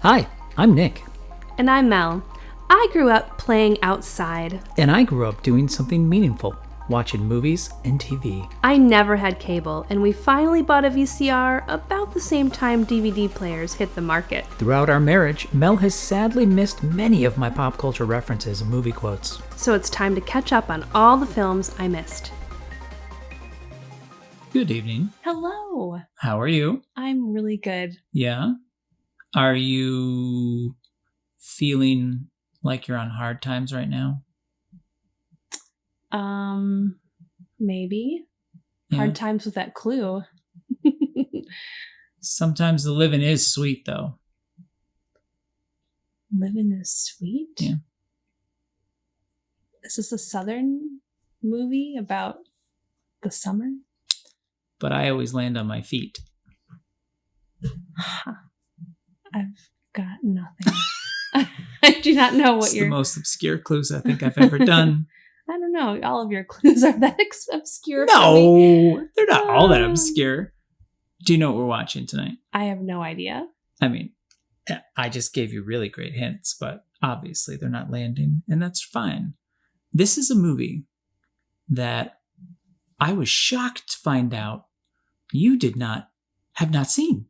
Hi, I'm Nick. And I'm Mel. I grew up playing outside. And I grew up doing something meaningful, watching movies and TV. I never had cable, and we finally bought a VCR about the same time DVD players hit the market. Throughout our marriage, Mel has sadly missed many of my pop culture references and movie quotes. So it's time to catch up on all the films I missed. Good evening. Hello. How are you? I'm really good. Yeah? Are you feeling like you're on hard times right now? Maybe. Yeah. Hard times with that clue. Sometimes the living is sweet, though. Living is sweet? Yeah. Is this a Southern movie about the summer? But I always land on my feet. I've got nothing. I do not know what It's you're... the most obscure clues I think I've ever done. I don't know. All of your clues are that obscure. No, they're not all that obscure. Do you know what we're watching tonight? I have no idea. I mean, I just gave you really great hints, but obviously they're not landing, and that's fine. This is a movie that I was shocked to find out you have not seen.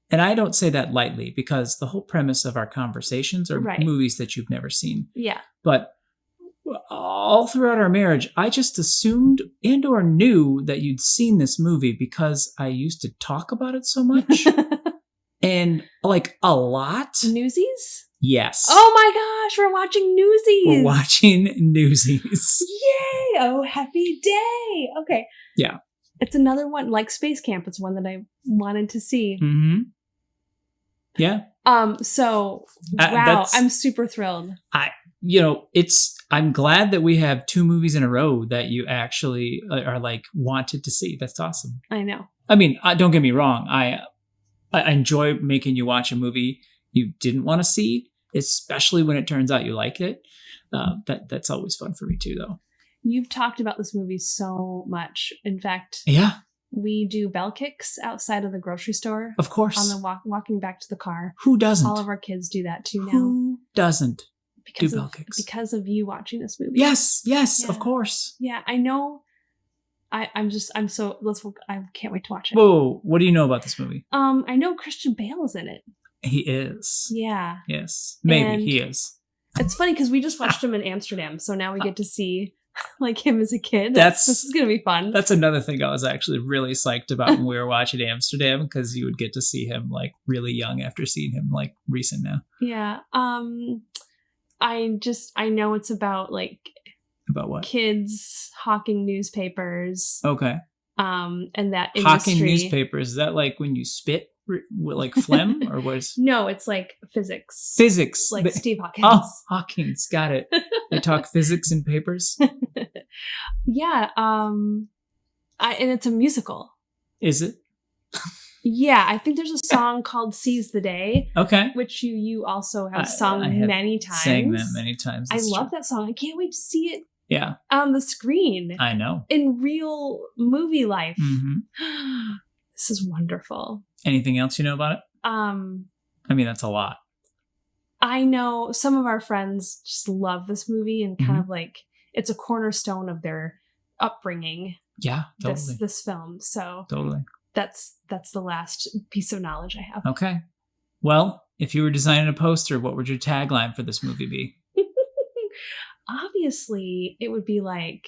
And I don't say that lightly because the whole premise of our conversations are Right. movies that you've never seen. Yeah. But all throughout our marriage, I just assumed and or knew that you'd seen this movie because I used to talk about it so much. And like a lot. Newsies? Yes. Oh my gosh, we're watching Newsies. We're watching Newsies. Yay! Oh, happy day. Okay. Yeah. It's another one, like Space Camp. It's one that I wanted to see. Mm-hmm. Yeah. So, wow, I'm super thrilled. I'm glad that we have two movies in a row that you actually are like wanted to see. That's awesome. I know. I mean, don't get me wrong. I enjoy making you watch a movie you didn't want to see, especially when it turns out you like it. That's always fun for me too, though. You've talked about this movie so much. In fact, yeah, we do bell kicks outside of the grocery store. Of course. On the walking back to the car. Who doesn't? All of our kids do that too now. Who doesn't do bell kicks? Because of you watching this movie. Yes, yeah. Of course. Yeah, I know. I can't wait to watch it. Whoa, what do you know about this movie? I know Christian Bale is in it. He is. Yeah. Yes. Maybe and he is. It's funny because we just watched him in Amsterdam, so now we get to see like him as a kid. This is gonna be fun. That's another thing I was actually really psyched about when we were watching Amsterdam, because you would get to see him like really young after seeing him like recent now. Yeah. I know it's about like what? Kids hawking newspapers. Okay. And that industry. Hawking newspapers, is that like when you spit like phlegm or what is? No, it's like physics. Physics. Like Steve Hawkins. Oh, Hawkins, got it. They talk physics in papers. Yeah. And it's a musical. Is it? Yeah, I think there's a song called "Seize the Day." Okay. Which you also have sung many times. Sang that many times. I love that song. I can't wait to see it. Yeah. On the screen. I know. In real movie life. Mm-hmm. This is wonderful. Anything else you know about it? I mean, that's a lot. I know some of our friends just love this movie and kind of like it's a cornerstone of their upbringing. Yeah, totally. This film. So totally. That's the last piece of knowledge I have. Okay. Well, if you were designing a poster, what would your tagline for this movie be? Obviously, it would be like,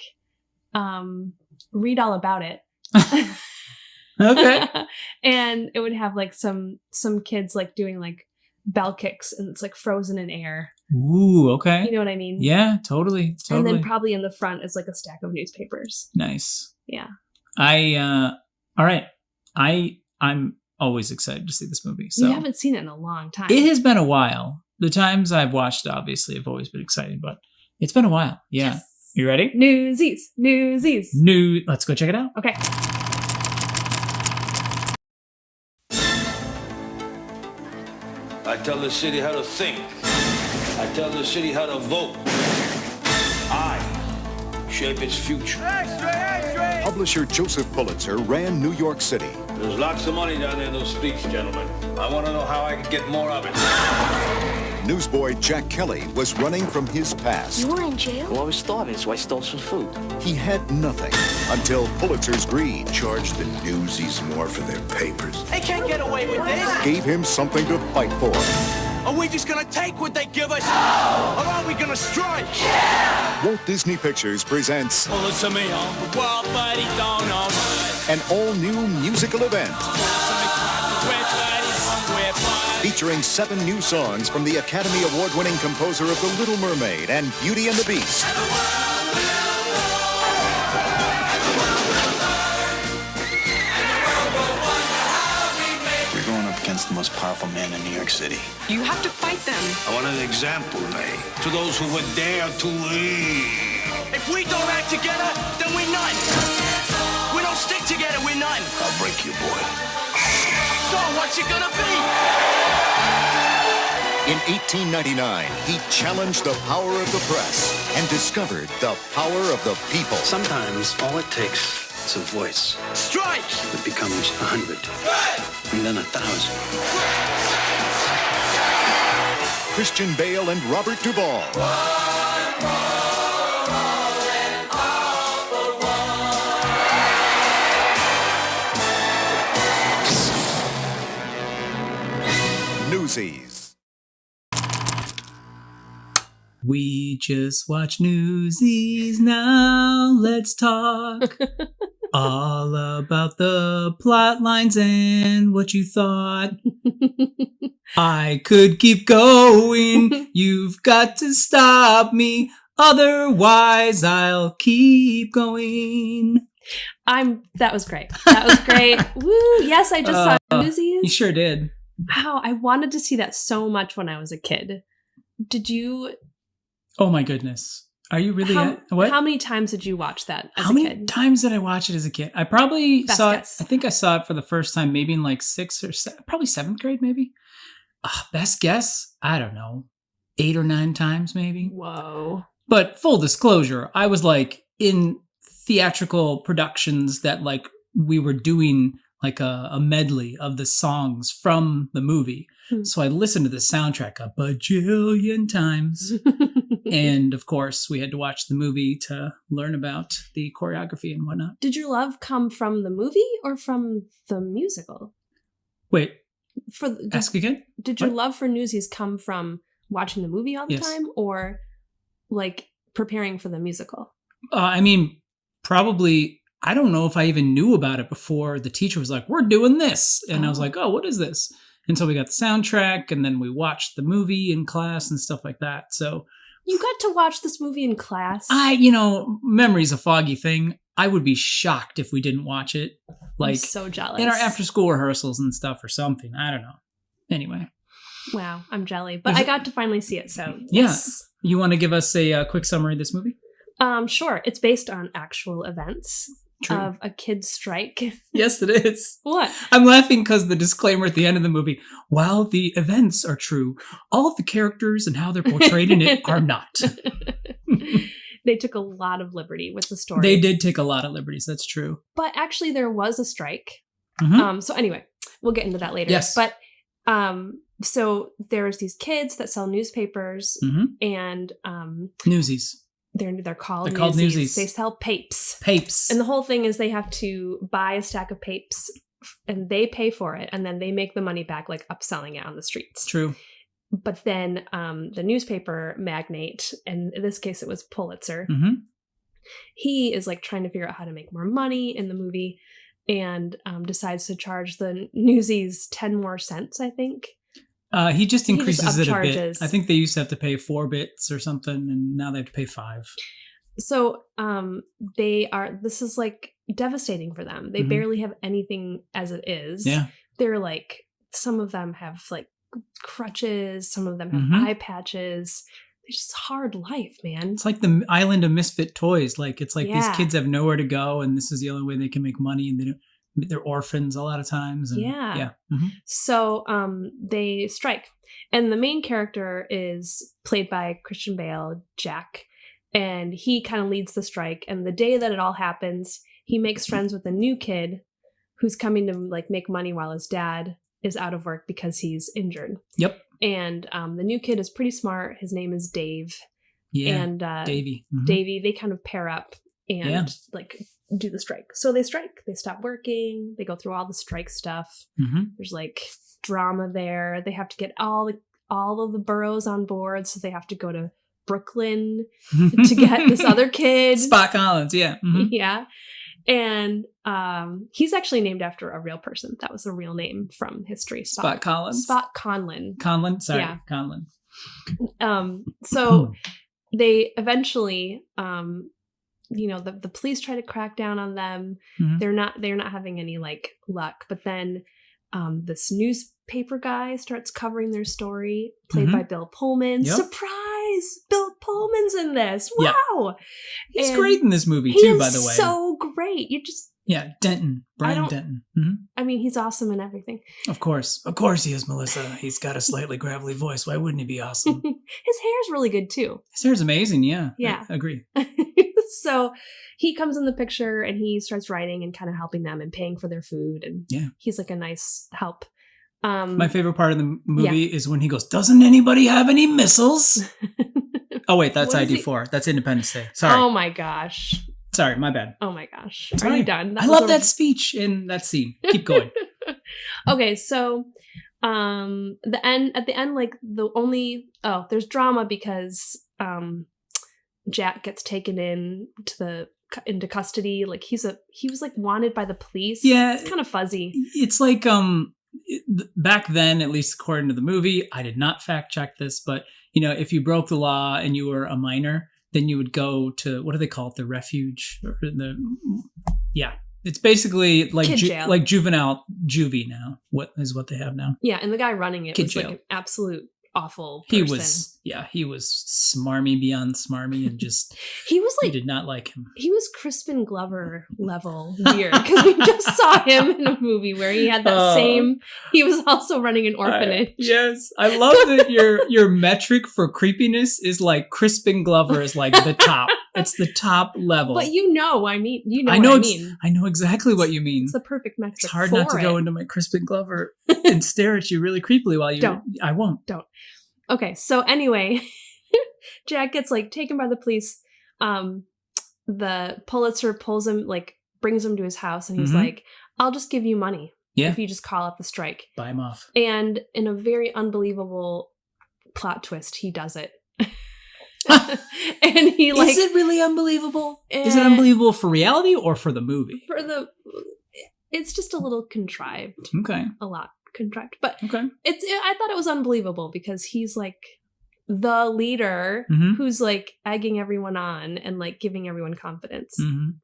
read all about it. Okay. And it would have like some kids like doing like bell kicks and it's like frozen in air. Ooh, okay. You know what I mean? Yeah, totally. And then probably in the front is like a stack of newspapers. Nice. Yeah. All right. I'm always excited to see this movie. So you haven't seen it in a long time. It has been a while. The times I've watched it, obviously, have always been exciting, but it's been a while. Yeah. Yes. You ready? Newsies. Let's go check it out. Okay. I tell the city how to think. I tell the city how to vote. I shape its future. Publisher Joseph Pulitzer ran New York City, There's lots of money down there in those speaks, gentlemen. I want to know how I can get more of it. Newsboy Jack Kelly was running from his past. You were in jail? Well, I was starving, so I stole some food. He had nothing until Pulitzer's greed Charge the Newsies more for their papers. They can't get away with this. gave him something to fight for. Are we just gonna take what they give us? Or are we gonna strike? Walt Disney Pictures presents Well, it's me on the world, but he don't know. an all-new musical event featuring 7 new songs from the Academy Award-winning composer of The Little Mermaid and Beauty and the Beast. You're going up against the most powerful man in New York City. You have to fight them. I want an example made to those who would dare to lead. If we don't act together, then we none. We don't stick together, we none. I'll break you, boy. So what's it gonna be? In 1899, he challenged the power of the press and discovered the power of the people. Sometimes all it takes is a voice Strike! that becomes 100, and then 1,000. Christian Bale and Robert Duvall. Newsies. We just watch Newsies now. Let's talk all about the plot lines and what you thought. I could keep going. You've got to stop me. Otherwise, I'll keep going. That was great. That was great. Woo! Yes, I just saw Newsies. You sure did. Wow, I wanted to see that so much when I was a kid. Did you? Oh my goodness. Are you really what? How many times did you watch that as How a many kid? times did I watch it as a kid? I probably Best saw guess. it. I think I saw it for the first time maybe in like 6th or probably 7th grade maybe. Best guess? I don't know. 8 or 9 times maybe. Whoa. But full disclosure, I was like in theatrical productions that like we were doing like a medley of the songs from the movie. So I listened to the soundtrack a bajillion times. And of course, we had to watch the movie to learn about the choreography and whatnot. Did your love come from the movie or from the musical? Wait, Did ask again? your What? love for Newsies come from watching the movie all the Yes. time or like preparing for the musical? I mean, probably, I don't know if I even knew about it before the teacher was like, we're doing this. And I was like, oh, what is this? And so we got the soundtrack and then we watched the movie in class and stuff like that. So You got to watch this movie in class? memory's a foggy thing. I would be shocked if we didn't watch it. Like I'm so jealous. in our after school rehearsals and stuff or something. I don't know. Anyway. Wow, I'm jelly. But I got to finally see it, so Yes. You want to give us a quick summary of this movie? Sure. It's based on actual events True. of a kid's strike. Yes, it is. What? I'm laughing because the disclaimer at the end of the movie, while the events are true, all of the characters and how they're portrayed in it are not. They took a lot of liberty with the story. They did take a lot of liberties. That's true. But actually, there was a strike. Mhm. So anyway, we'll get into that later. Yes. But so there's these kids that sell newspapers, and Newsies. they're called They're called Newsies. They sell papes. Papes. And the whole thing is they have to buy a stack of papes and they pay for it and then they make the money back like upselling it on the streets. True. But then the newspaper magnate, and in this case it was Pulitzer, he is like trying to figure out how to make more money in the movie and decides to charge the Newsies 10 more cents, I think. He just increases it a bit. upcharges. I think they used to have to pay 4 bits or something, and now they have to pay 5. So this is like devastating for them. They barely have anything as it is. Yeah. They're like, some of them have like crutches, some of them have eye patches. It's just hard life, man. It's like the island of misfit toys. Like it's like these Yeah. kids have nowhere to go, and this is the only way they can make money, and they're orphans a lot of times. And, Yeah. Mhm. So they strike. And the main character is played by Christian Bale, Jack. And he kind of leads the strike. And the day that it all happens, he makes friends with a new kid who's coming to like make money while his dad is out of work because he's injured. Yep. And the new kid is pretty smart. His name is Dave. Yeah. And Davey. Davey, they kind of pair up and like do the strike. So they strike. They stop working. They go through all the strike stuff. There's like drama there. They have to get all of the boroughs on board. So they have to go to Brooklyn to get this other kid. Spot Collins, yeah. Yeah. And he's actually named after a real person. That was a real name from history. Spot Collins? Spot Conlon. Conlon? Sorry, Yeah. Conlon. So they eventually, the police try to crack down on them. They're not having any like luck. But then this newspaper guy starts covering their story, played by Bill Pullman. Yep. Surprise! Bill Pullman's in this. Wow. Yeah. He's great in this movie too, by the way. So great. You just Denton. Brian Denton. I mean, he's awesome in everything. Of course he is, Melissa. He's got a slightly gravelly voice. Why wouldn't he be awesome? His hair's really good too. His hair's amazing. Yeah. Yeah. I agree. So he comes in the picture and he starts writing and kind of helping them and paying for their food. And he's like a nice help. My favorite part of the movie is when he goes, "Doesn't anybody have any missiles?" Oh, wait, that's ID4. That's Independence Day. Sorry. Oh my gosh. Sorry, my bad. Oh my gosh. It's Are fine. you done? I love that speech in that scene. Keep going. Okay, so at the end, like there's drama because Jack gets taken into custody. Like he was like wanted by the police. Yeah. It's kind of fuzzy. It's like back then, at least according to the movie, I did not fact check this, but if you broke the law and you were a minor, then you would go to, what do they call it? The refuge or it's basically like jail. Like juvenile juvie now. What they have now? Yeah, and the guy running it Kid was jail. like an absolute awful person. He was smarmy beyond smarmy and just he was like, I did not like him. He was Crispin Glover level weird because we just saw him in a movie where he had that he was also running an orphanage. Yes. I love that your metric for creepiness is like Crispin Glover is like the top. It's the top level. But I mean. I know exactly what you mean. It's the perfect metric. It's hard not to go into my Crispin Glover and stare at you really creepily while you don't. I won't. Don't. Okay, so anyway, Jack gets like taken by the police. The Pulitzer brings him to his house and he's like, "I'll just give you money if you just call up the strike." Buy him off. And in a very unbelievable plot twist, he does it. And he is it really unbelievable? Is it unbelievable for reality or for the movie? It's just a little contrived. Okay. A lot contrived, but okay. I thought it was unbelievable because he's like the leader who's like egging everyone on and like giving everyone confidence,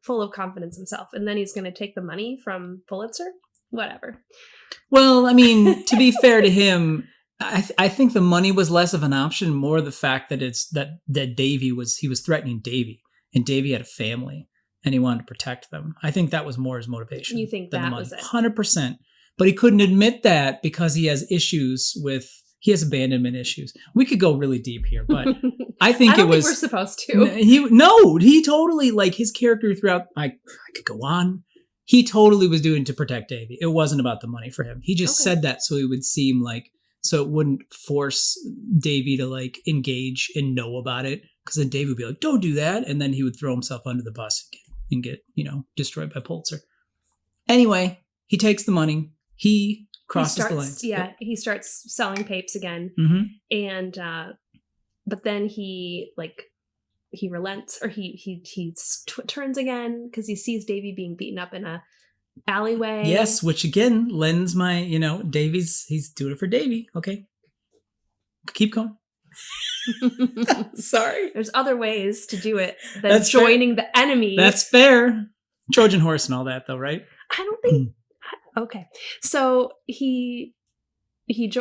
full of confidence himself, and then he's going to take the money from Pulitzer. Whatever. Well, I mean, to be fair to him, I think the money was less of an option, more the fact that that Davey was threatening Davey, and Davey had a family and he wanted to protect them. I think that was more his motivation. You think that was it? 100%. But he couldn't admit that because he has abandonment issues. We could go really deep here, but I think I don't think we're supposed to. He totally, like, his character throughout, I could go on. He totally was doing it to protect Davey. It wasn't about the money for him. He just said that so it would seem like, so it wouldn't force Davey to like engage and know about it. Because then Davey would be like, "Don't do that," and then he would throw himself under the bus and get destroyed by Pulitzer. Anyway, he takes the money. He crosses the line. Yeah, he starts selling papes again, and but then he relents, or he turns again because he sees Davey being beaten up in a alleyway. Yes, which again lends my Davey's. He's doing it for Davey. Okay, keep going. Sorry, there's other ways to do it than joining the enemy. That's fair. Trojan horse and all that, though, right? I don't think. Okay, so he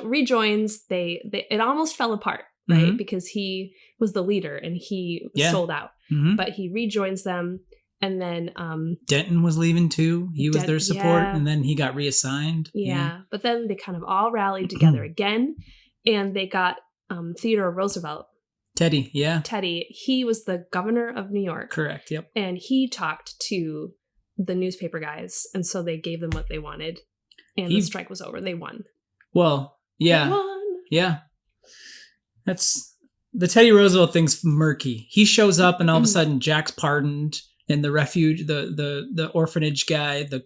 rejoins. It almost fell apart, right? Because he was the leader and he sold out. But he rejoins them, and then Denton was leaving too. He was their support, and then he got reassigned. Yeah, but then they kind of all rallied together again, and they got Theodore Roosevelt. Teddy, yeah. Teddy, he was the governor of New York. Correct, yep. And he talked to the newspaper guys, and so they gave them what they wanted, and the strike was over. They won. Well, yeah. They won. Yeah. That's the Teddy Roosevelt thing's murky. He shows up and all of a sudden Jack's pardoned and the refuge, the orphanage guy, the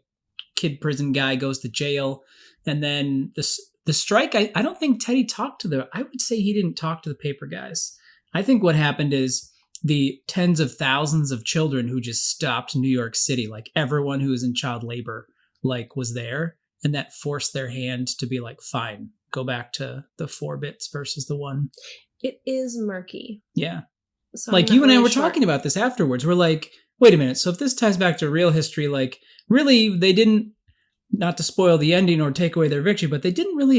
kid prison guy goes to jail. And then the strike, I don't think Teddy talked to I would say he didn't talk to the paper guys. I think what happened is the tens of thousands of children who just stopped New York City, like everyone who was in child labor, like was there. And that forced their hand to be like, fine, go back to the 4 bits versus the 1. It is murky. Yeah. So like you and I were talking about this afterwards. We're like, wait a minute. So if this ties back to real history, like really they didn't, not to spoil the ending or take away their victory, but they didn't really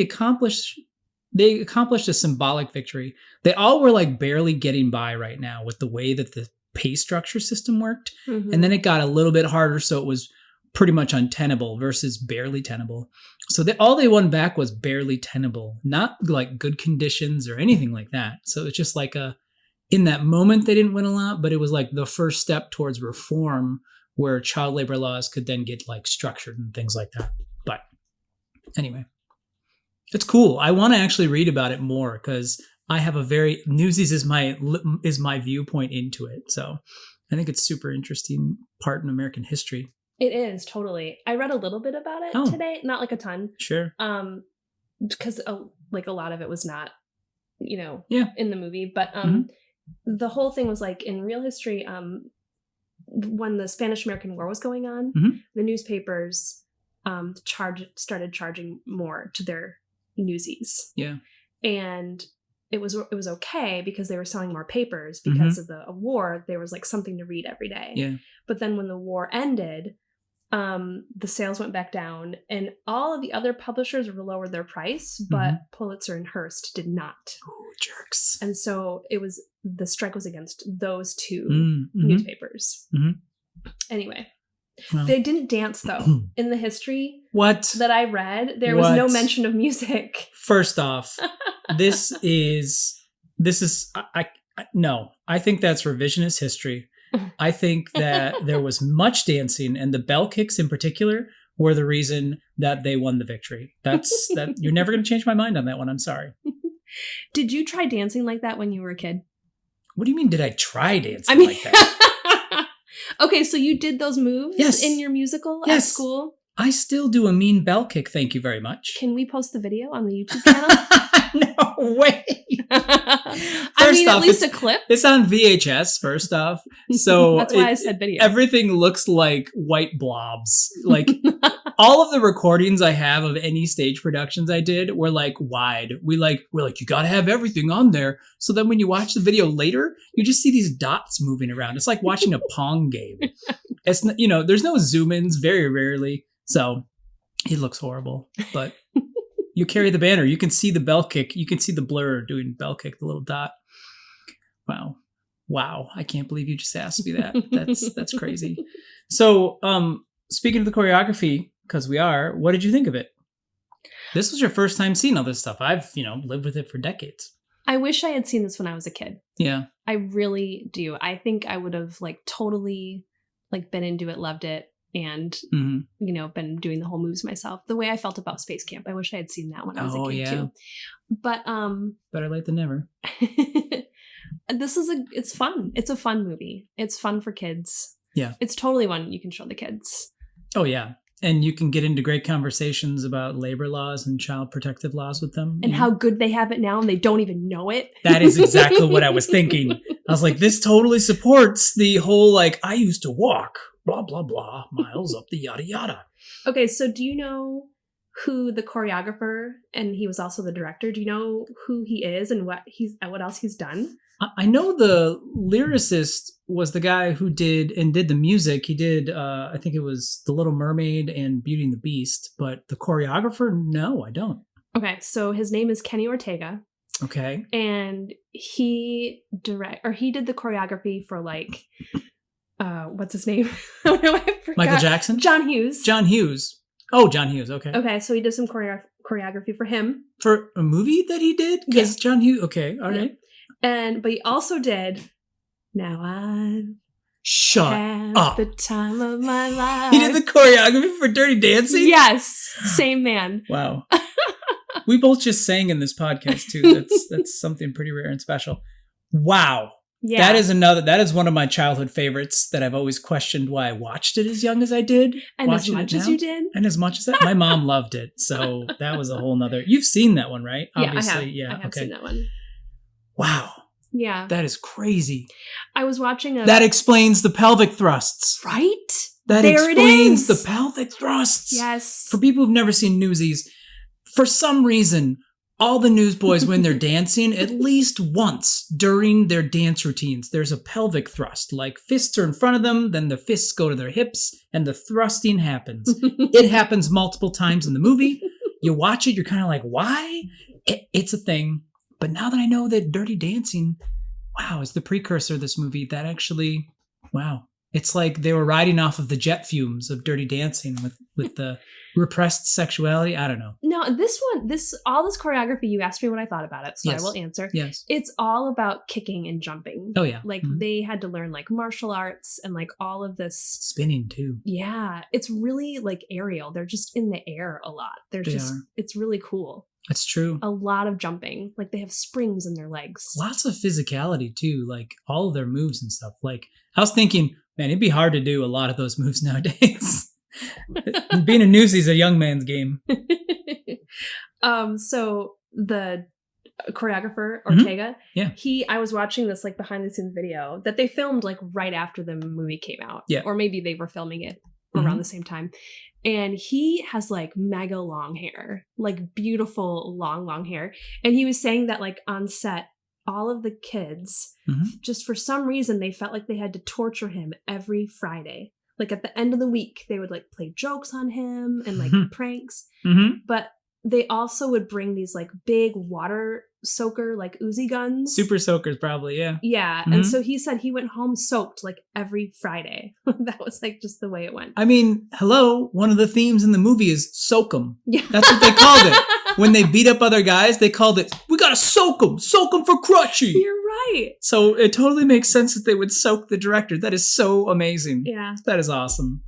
they accomplished a symbolic victory. They all were like barely getting by right now with the way that the pay structure system worked. Mm-hmm. And then it got a little bit harder. So it was pretty much untenable versus barely tenable. So all they won back was barely tenable, not like good conditions or anything like that. So it's just like in that moment, they didn't win a lot, but it was like the first step towards reform where child labor laws could then get like structured and things like that. But anyway, it's cool. I want to actually read about it more because I have Newsies is my viewpoint into it. So I think it's super interesting part in American history. It is, totally. I read a little bit about it today, not like a ton. Sure. Because like a lot of it was not, in the movie. But the whole thing was like in real history, when the Spanish-American War was going on, the newspapers started charging more to their newsies. Yeah. And it was okay because they were selling more papers because of the war. There was like something to read every day. Yeah. But then when the war ended, the sales went back down, and all of the other publishers lowered their price, but Pulitzer and Hearst did not. Oh, jerks! And so the strike was against those 2 newspapers. Anyway, well, they didn't dance though. In the history that I read, there was no mention of music. First off, this is no. I think that's revisionist history. I think that there was much dancing, and the bell kicks in particular were the reason that they won the victory. That you're never going to change my mind on that one. I'm sorry. Did you try dancing like that when you were a kid? What do you mean? Did I try dancing like that? Okay, so you did those moves in your musical at school? I still do a mean bell kick. Thank you very much. Can we post the video on the YouTube channel? No way. I mean, at least a clip. It's on VHS, first off. So that's why I said video. Everything looks like white blobs. Like all of the recordings I have of any stage productions I did were like wide. We're like, you got to have everything on there. So then when you watch the video later, you just see these dots moving around. It's like watching a Pong game. It's there's no zoom ins very rarely. So it looks horrible, but you carry the banner. You can see the bell kick. You can see the blur doing bell kick, the little dot. Wow. I can't believe you just asked me that. That's crazy. So, speaking of the choreography, because what did you think of it? This was your first time seeing all this stuff. I've, lived with it for decades. I wish I had seen this when I was a kid. Yeah. I really do. I think I would have totally been into it, loved it. And, been doing the whole moves myself. The way I felt about Space Camp. I wish I had seen that when I was a kid too. But, better late than never. It's fun. It's a fun movie. It's fun for kids. Yeah. It's totally one you can show the kids. Oh yeah. And you can get into great conversations about labor laws and child protective laws with them. And how good they have it now and they don't even know it. That is exactly what I was thinking. I was like, this totally supports the whole, I used to walk, blah, blah, blah, miles up the yada, yada. Okay, so do you know who the choreographer, and he was also the director, do you know who he is and what else he's done? I know the lyricist was the guy who did the music. He did, I think it was The Little Mermaid and Beauty and the Beast, but the choreographer, no, I don't. Okay, so his name is Kenny Ortega. Okay. And he did the choreography for what's his name? Oh no, I forgot. Michael Jackson? John Hughes. Oh, John Hughes, okay. Okay, so he did some choreography for him. For a movie that he did? Because John Hughes, okay, all right. But he also did Now I'm Shut At up. the time of my life. He did the choreography for Dirty Dancing? Yes, same man. Wow. We both just sang in this podcast too. That's something pretty rare and special. Wow. Yeah. That is one of my childhood favorites that I've always questioned why I watched it as young as I did. And as much as you did. And as much as that. My mom loved it. So that was a whole nother. You've seen that one, right? Yeah, Obviously. I have seen that one. Wow. Yeah. That is crazy. I was watching That explains the pelvic thrusts. Right? That there explains it is. the pelvic thrusts. Yes. For people who've never seen Newsies, for some reason, all the newsboys, when they're dancing, at least once during their dance routines, there's a pelvic thrust. Like fists are in front of them, then the fists go to their hips, and the thrusting happens. It happens multiple times in the movie. You watch it, you're kind of like, why? It's a thing. But now that I know that Dirty Dancing, wow, is the precursor of this movie, that actually, wow. It's like they were riding off of the jet fumes of Dirty Dancing with the repressed sexuality. I don't know. No, all this choreography, you asked me what I thought about it, so Yes. I will answer. Yes. It's all about kicking and jumping. Oh, yeah. Like Mhm. they had to learn like martial arts and like all of this. Spinning too. Yeah. It's really like aerial. They're just in the air a lot. It's really cool. That's true. A lot of jumping. Like they have springs in their legs. Lots of physicality too, like all of their moves and stuff. Like I was thinking, man, it'd be hard to do a lot of those moves nowadays. Being a Newsies is a young man's game. So the choreographer Mhm. Ortega, Yeah. I was watching this like behind the scenes video that they filmed like right after the movie came out. Yeah. Or maybe they were filming it around the same time. And he has like mega long hair, like beautiful long hair. And he was saying that like on set, all of the kids, just for some reason, they felt like they had to torture him every Friday. Like at the end of the week, they would like play jokes on him and like pranks. Mm-hmm. But they also would bring these like big water soaker, like Uzi guns. Super soakers, probably, yeah. Yeah. And so he said he went home soaked like every Friday. That was like just the way it went. I mean, hello, one of the themes in the movie is soak 'em. Yeah. That's what they called it. When they beat up other guys, they called it, we gotta soak 'em for Crutchy. You're right. So it totally makes sense that they would soak the director. That is so amazing. Yeah. That is awesome.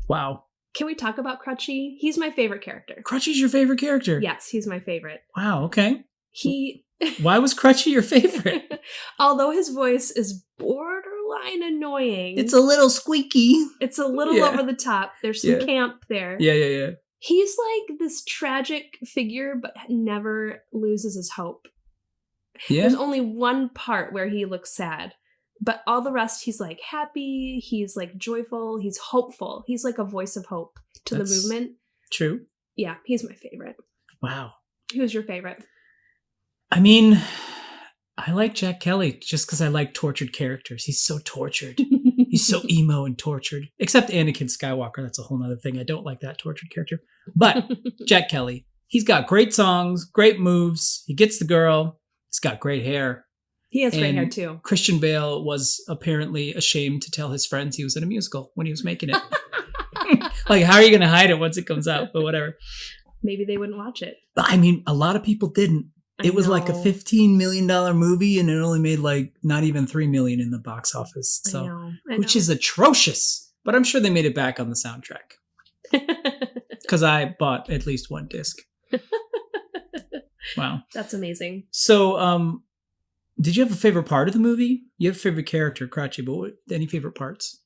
Wow. Can we talk about Crutchy? He's my favorite character. Crutchy's your favorite character? Yes, he's my favorite. Wow, okay. He Why was Crutchy your favorite? Although his voice is borderline annoying. It's a little squeaky. It's a little Yeah. over the top. There's some Yeah. camp there. Yeah. He's like this tragic figure, but never loses his hope. Yeah. There's only one part where he looks sad, but all the rest, he's like happy. He's like joyful. He's hopeful. He's like a voice of hope to the movement. True. Yeah, he's my favorite. Wow. Who's your favorite? I mean, I like Jack Kelly just because I like tortured characters. He's so tortured. He's so emo and tortured. Except Anakin Skywalker. That's a whole nother thing. I don't like that tortured character. But Jack Kelly, he's got great songs, great moves. He gets the girl. He's got great hair. He has great And hair too. Christian Bale was apparently ashamed to tell his friends he was in a musical when he was making it. Like, how are you going to hide it once it comes out? But whatever. Maybe they wouldn't watch it. But I mean, a lot of people didn't. It was like a $15 million movie and it only made like not even $3 million in the box office. So, I know. which is atrocious. But I'm sure they made it back on the soundtrack. Because I bought at least one disc. Wow. That's amazing. So, did you have a favorite part of the movie? You have a favorite character, Crutchy, but any favorite parts?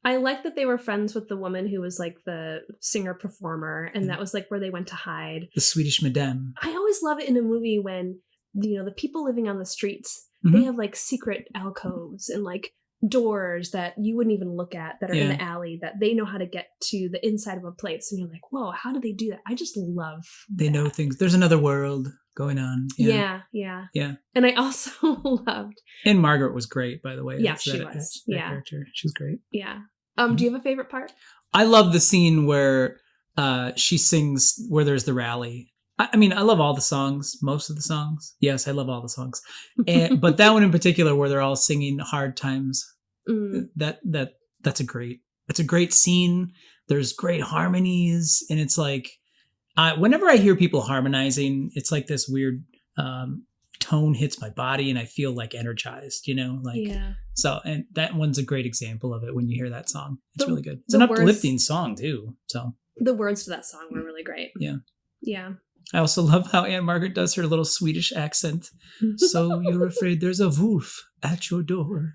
I like that they were friends with the woman who was like the singer performer, and that was like where they went to hide. The Swedish Madame. I always love it in a movie when, you know, the people living on the streets, Mhm. they have like secret alcoves and like doors that you wouldn't even look at that are in Yeah. the alley that they know how to get to the inside of a place. And you're like, whoa, how do they do that? I just love They that. know things. There's another world going on. Yeah. And I also loved. And Margaret was great, by the way. Yeah, That's she that was. that character. She was great. Yeah. Do you have a favorite part? I love the scene where she sings where there's the rally. I mean, I love all the songs, most of the songs. Yes, I love all the songs. But that one in particular where they're all singing Hard Times. That's a great scene. There's great harmonies. And it's like, whenever I hear people harmonizing, it's like this weird tone hits my body and I feel like energized, So, and that one's a great example of it when you hear that song. It's really good. It's an uplifting song too. So the words to that song were really great. Yeah. Yeah. I also love how Aunt Margaret does her little Swedish accent. So you're afraid there's a wolf at your door.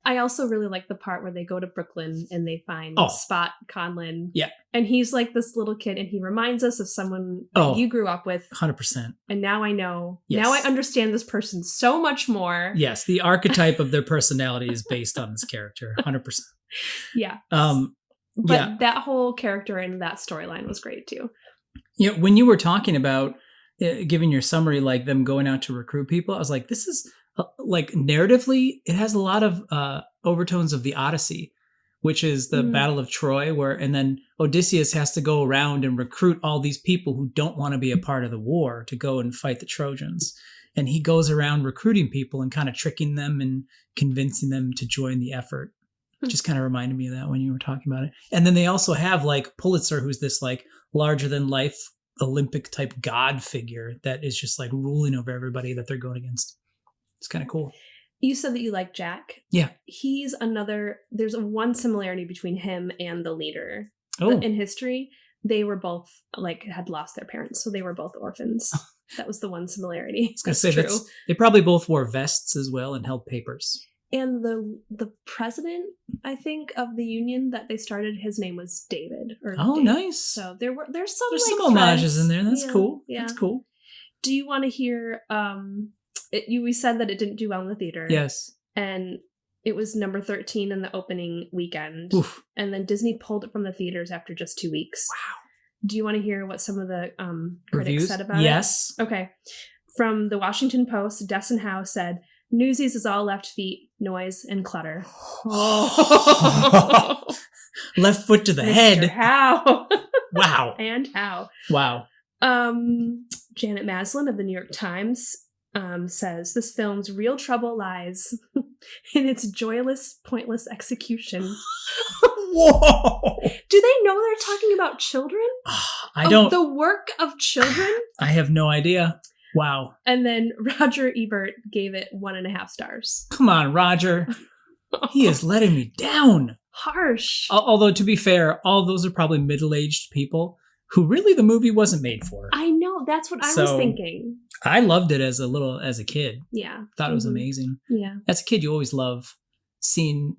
I also really like the part where they go to Brooklyn and they find Spot Conlon. Yeah. And he's like this little kid and he reminds us of someone that you grew up with. 100%. And now I know. Yes. Now I understand this person so much more. Yes. The archetype of their personality is based on this character. 100%. Yeah. But that whole character and that storyline was great too. Yeah. When you were talking about giving your summary, like them going out to recruit people, I was like, this is like narratively, it has a lot of overtones of the Odyssey, which is the Battle of Troy, and then Odysseus has to go around and recruit all these people who don't want to be a part of the war to go and fight the Trojans. And he goes around recruiting people and kind of tricking them and convincing them to join the effort. Just kind of reminded me of that when you were talking about it. And then they also have like Pulitzer, who's this like larger than life Olympic type god figure that is just like ruling over everybody that they're going against. It's kind of cool. You said that you like Jack. Yeah. There's one similarity between him and the leader. Oh. In history, they were both had lost their parents. So they were both orphans. That was the one similarity. I was going to say true. They probably both wore vests as well and held papers. And the president, I think, of the union that they started, his name was David. David. Nice. So there's some homages in there. That's cool. Yeah. That's cool. Do you want to hear... we said that it didn't do well in the theater. Yes. And it was number 13 in the opening weekend. Oof. And then Disney pulled it from the theaters after just 2 weeks. Wow. Do you want to hear what some of the critics Reviews? said about Yes. it? Okay. From the Washington Post, Desson Howe said, Newsies is all left feet, noise, and clutter. Oh. Left foot to the head. Howe. Wow. And Howe. Wow. Janet Maslin of the New York Times says this film's real trouble lies in its joyless, pointless execution. Whoa! Do they know they're talking about children? I don't. The work of children? I have no idea. Wow. And then Roger Ebert gave it 1.5 stars. Come on, Roger. He is letting me down. Harsh. Although, to be fair, all those are probably middle-aged people who really the movie wasn't made for. I know. That's what I was thinking. I loved it as a kid. Yeah. Thought it was amazing. Yeah. As a kid, you always love seeing,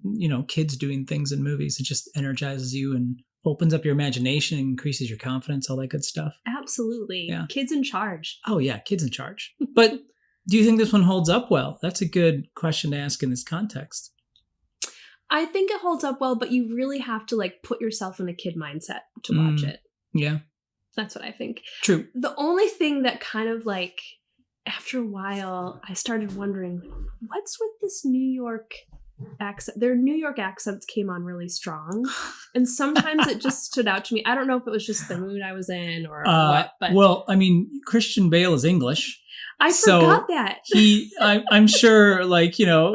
kids doing things in movies. It just energizes you and opens up your imagination and increases your confidence, all that good stuff. Absolutely. Yeah. Kids in charge. Oh, yeah. Kids in charge. But do you think this one holds up well? That's a good question to ask in this context. I think it holds up well, but you really have to put yourself in a kid mindset to watch it. Yeah. That's what I think. True. The only thing that kind of after a while, I started wondering, what's with this New York accent? Their New York accents came on really strong. And sometimes it just stood out to me. I don't know if it was just the mood I was in or what. But well, I mean, Christian Bale is English. I forgot that. I'm sure,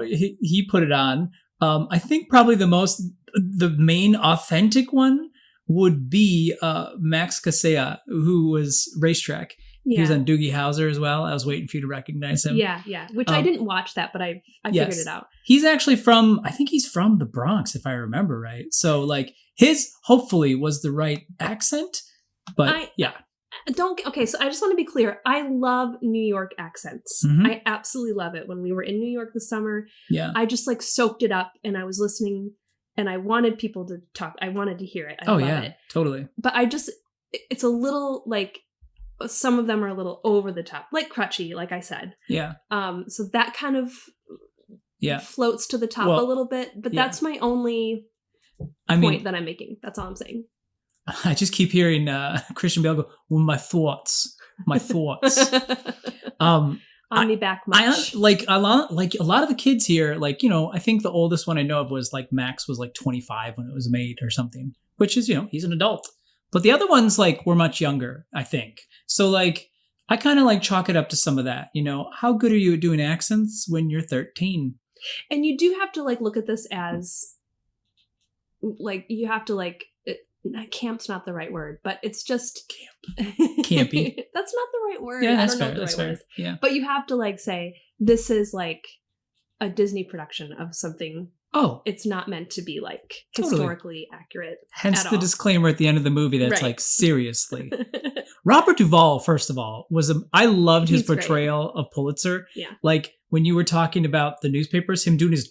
he put it on. I think probably the main authentic one would be Max Casella, who was Racetrack. Yeah. He was on Doogie Howser as well. I was waiting for you to recognize him. Yeah. Which I didn't watch that, but I figured it out. He's actually I think he's from the Bronx, if I remember right. So his hopefully was the right accent, but Okay, so I just want to be clear. I love New York accents. Mm-hmm. I absolutely love it. When we were in New York this summer, I just soaked it up and I was listening and I wanted people to talk. I wanted to hear it. I love it. Totally. But it's a little some of them are a little over the top, crutchy, like I said. Yeah. So that kind of floats to the top a little bit, but that's my only point that I'm making. That's all I'm saying. I just keep hearing Christian Bale go, well, my thoughts. On me back much. A lot of the kids here, I think the oldest one I know of was Max was 25 when it was made or something, which is, he's an adult. But the other ones were much younger, I think. So I kind of chalk it up to some of that, how good are you at doing accents when you're 13? And you do have to look at this as you have to camp's not the right word, but it's just Campy. That's not the right word. Yeah, that's I don't know fair. what the That's right fair. word is. Yeah. But you have to like say this is like a Disney production of something. Oh, It's not meant to be like Totally. historically accurate. hence at the all. disclaimer at the end of the movie that's Right. like, seriously. Robert Duvall, first of all, I loved his He's great. portrayal of Pulitzer. Yeah. Like when you were talking about the newspapers, him doing his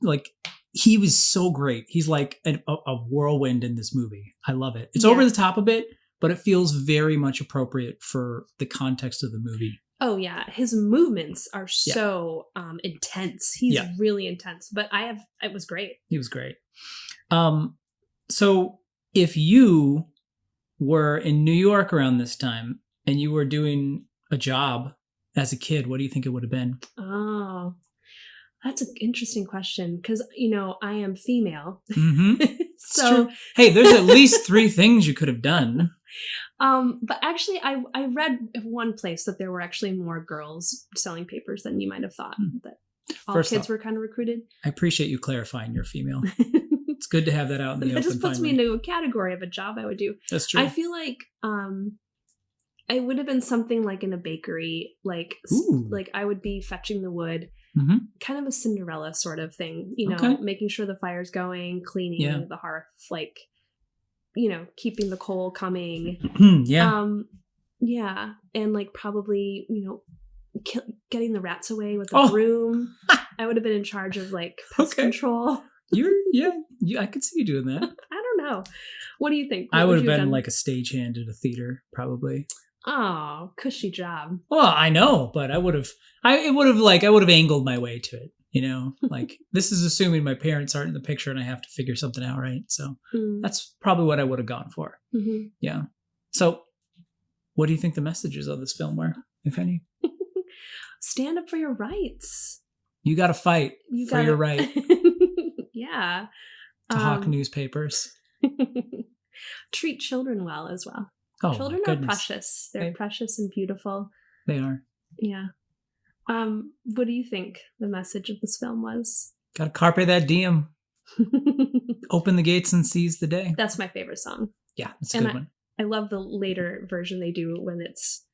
like, he was so great. He's like a whirlwind in this movie. I love it. It's Yeah. over the top a bit, but it feels very much appropriate for the context of the movie. Oh yeah, his movements are so intense. He's really intense. But it was great. He was great. So if you were in New York around this time and you were doing a job as a kid, what do you think it would have been? Oh, that's an interesting question because I am female. Mm-hmm. So True. Hey, there's at least 3 things you could have done. but actually I read one place that there were actually more girls selling papers than you might have thought. That all First kids off, were kind of recruited. I appreciate you clarifying you're female. It's good to have that out in the That open. just puts me finally. into a category of a job I would do. That's true. I feel like it would have been something like in a bakery, like Ooh. like I would be fetching the wood, kind of a Cinderella sort of thing, Okay. making sure the fire's going, cleaning Yeah. the hearth, like keeping the coal coming. Yeah. Yeah, and like probably getting the rats away with a Oh. broom. I would have been in charge of like pest Okay. control. I could see you doing that. I don't know. What do you think? I What would have you been done? like a stagehand at a theater, probably. Oh, cushy job. Well, I know, but I would have angled my way to it. Like this is assuming my parents aren't in the picture and I have to figure something out, right? So that's probably what I would have gone for. Mm-hmm. Yeah. So, what do you think the messages of this film were, if any? Stand up for your rights. You got to fight for your right Yeah. to hawk newspapers. Treat children well as well. Oh, Children my are goodness. precious. They're precious and beautiful. They are. Yeah. What do you think the message of this film was? Got to carpe that diem. Open the gates and seize the day. That's my favorite song. Yeah, that's a good one. I love the later version they do when it's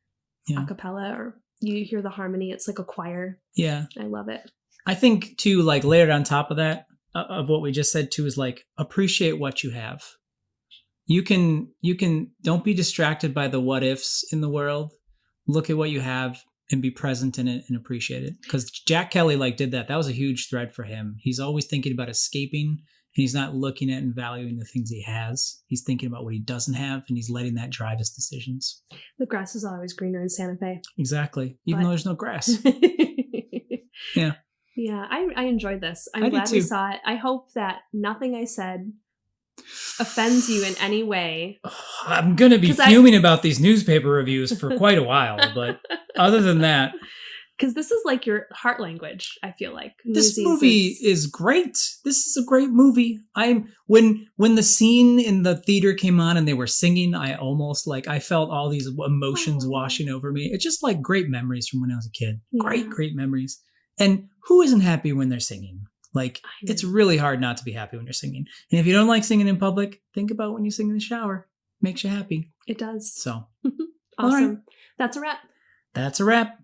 a cappella or you hear the harmony. It's like a choir. Yeah. I love it. I think too, like layered on top of that, of what we just said too, is like appreciate what you have. You can don't be distracted by the what ifs in the world. Look at what you have and be present in it and appreciate it. Because Jack Kelly did that. That was a huge thread for him. He's always thinking about escaping and he's not looking at and valuing the things he has. He's thinking about what he doesn't have and he's letting that drive his decisions. The grass is always greener in Santa Fe. Exactly. Even though there's no grass. Yeah. Yeah, I enjoyed this. I'm I glad did we too. saw it. I hope that nothing I said offends you in any way. I'm going to be 'Cause I- fuming about these newspaper reviews for quite a while, but other than that, Because this is like your heart language, I feel like. this Newsies movie is great. This is a great movie. When the scene in the theater came on and they were singing, I almost I felt all these emotions washing over me. It's just like great memories from when I was a kid. Yeah. Great memories. And who isn't happy when they're singing? It's really hard not to be happy when you're singing. And if you don't like singing in public, think about when you sing in the shower. Makes you happy. It does. So, Awesome. right. That's a wrap. that's a wrap.